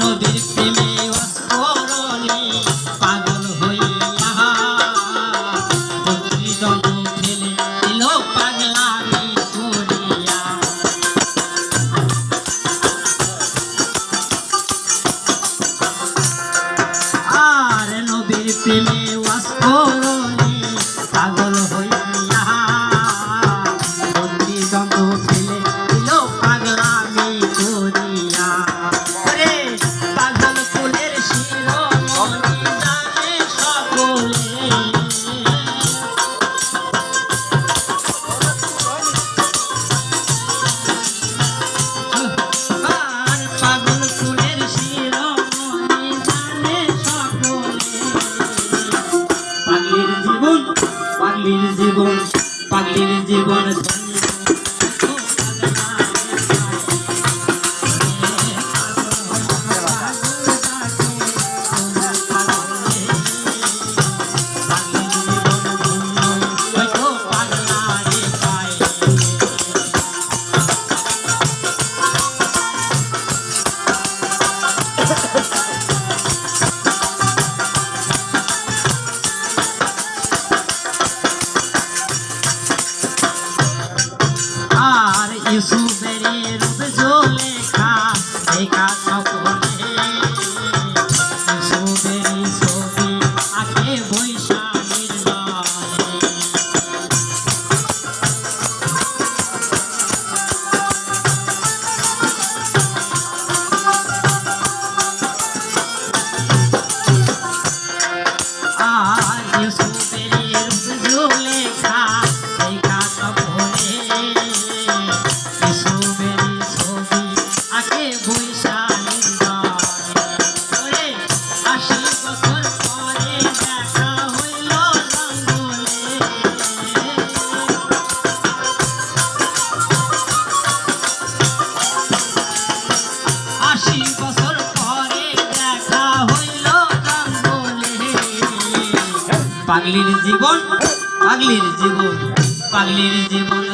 নবীর প্রেমে অস্ফরণে পাগল হইয়া বদ্রীদণ্ড ফেলে দিল পাগলামি করিয়া। আর নবীর প্রেমে অস্ফরণে পাগল হইয়া বদ্রীদণ্ড ফেলে দিল পাগলামি করিয়া। পাগল ফুলের শিরোমণি জানে সকলে, আর পাগল ফুলের শিরোমণি জানে সকলে। পাগলির জীবন পাগলির জীবন পাগলির জীবন আর ইউসুফেরই রূপ জুলেখা দেখা সকলে, ইউসুফেরই ছবি আঁকে বৈশাখীর গানে। আর ইউসুফেরই রূপ জুলেখা দেখা সকলে, ইউসুফেরই ছবি আঁকে বৈশাখীর গানে। ৮০ বছর পরে দেখা হইল জঙ্গলে, ৮০ বছর পরে দেখা হইল জঙ্গলে। পাগলির জীবন পাগলির জীবন পাগলির জীবন